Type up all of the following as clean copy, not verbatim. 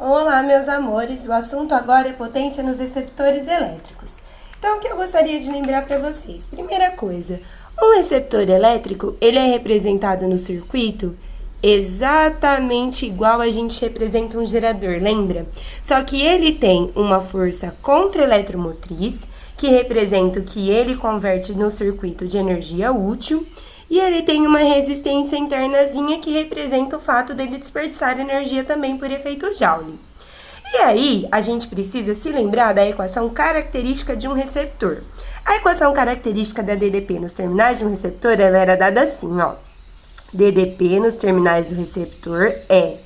Olá, meus amores, o assunto agora é potência nos receptores elétricos. Então, o que eu gostaria de lembrar para vocês? Primeira coisa, um receptor elétrico, ele é representado no circuito exatamente igual a gente representa um gerador, lembra? Só que ele tem uma força contra-eletromotriz, que representa o que ele converte no circuito de energia útil, e ele tem uma resistência internazinha que representa o fato dele desperdiçar energia também por efeito Joule. E aí, a gente precisa se lembrar da equação característica de um receptor. A equação característica da DDP nos terminais de um receptor, ela era dada assim, ó. DDP nos terminais do receptor é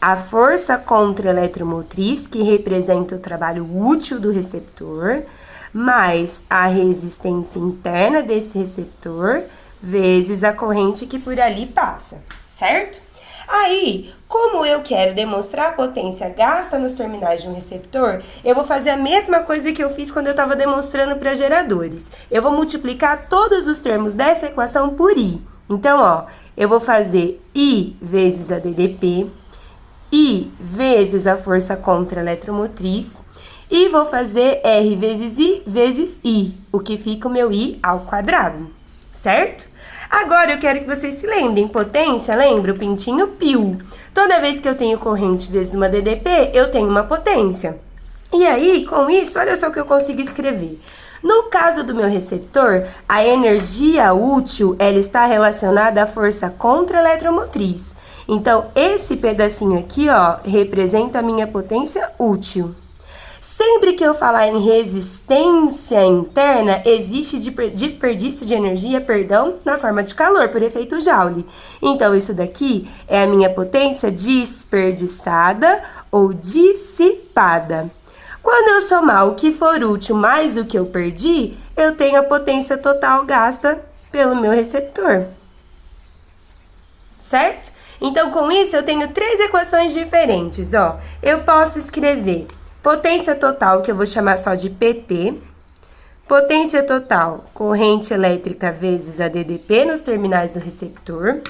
a força contra-eletromotriz, que representa o trabalho útil do receptor, mais a resistência interna desse receptor, vezes a corrente que por ali passa, certo? Aí, como eu quero demonstrar a potência gasta nos terminais de um receptor, eu vou fazer a mesma coisa que eu fiz quando eu estava demonstrando para geradores. Eu vou multiplicar todos os termos dessa equação por I. Então, ó, eu vou fazer I vezes a DDP, I vezes a força contra-eletromotriz, e vou fazer R vezes I vezes I, o que fica o meu I ao quadrado, certo? Agora eu quero que vocês se lembrem, potência, lembra? O pintinho pio. Toda vez que eu tenho corrente vezes uma DDP, eu tenho uma potência. E aí, com isso, olha só o que eu consigo escrever. No caso do meu receptor, a energia útil, ela está relacionada à força contra-eletromotriz. Então, esse pedacinho aqui, ó, representa a minha potência útil. Sempre que eu falar em resistência interna, existe desperdício de energia, na forma de calor, por efeito Joule. Então, isso daqui é a minha potência desperdiçada ou dissipada. Quando eu somar o que for útil mais o que eu perdi, eu tenho a potência total gasta pelo meu receptor. Certo? Então, com isso, eu tenho três equações diferentes, ó. Eu posso escrever potência total, que eu vou chamar só de PT. Potência total, corrente elétrica vezes a DDP nos terminais do receptor.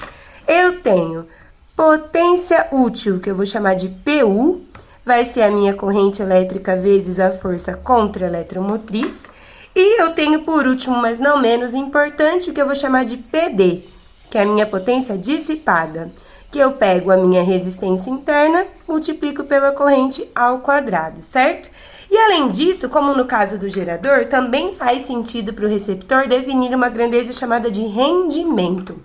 Eu tenho potência útil, que eu vou chamar de PU. Vai ser a minha corrente elétrica vezes a força contra-eletromotriz. E eu tenho, por último, mas não menos importante, o que eu vou chamar de PD, que é a minha potência dissipada, que eu pego a minha resistência interna, multiplico pela corrente ao quadrado, certo? E além disso, como no caso do gerador, também faz sentido para o receptor definir uma grandeza chamada de rendimento.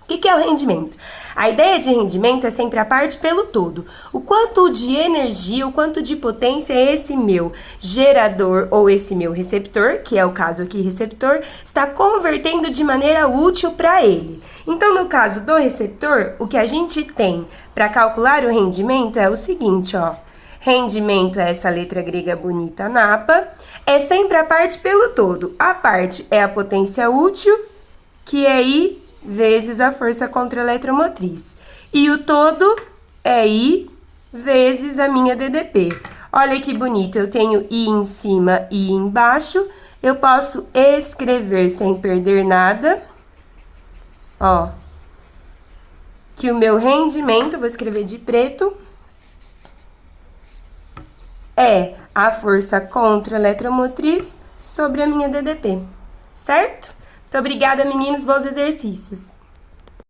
O que é o rendimento? A ideia de rendimento é sempre a parte pelo todo. O quanto de energia, o quanto de potência esse meu gerador ou esse meu receptor, que é o caso aqui receptor, está convertendo de maneira útil para ele. Então, no caso do receptor, o que a gente tem para calcular o rendimento é o seguinte, ó. Rendimento é essa letra grega bonita napa, é sempre a parte pelo todo. A parte é a potência útil, que é I vezes a força contra-eletromotriz. E o todo é I vezes a minha DDP. Olha que bonito, eu tenho I em cima e I embaixo. Eu posso escrever sem perder nada. Ó, que o meu rendimento, vou escrever de preto, é a força contra-eletromotriz sobre a minha DDP, certo? Muito obrigada, meninos, bons exercícios.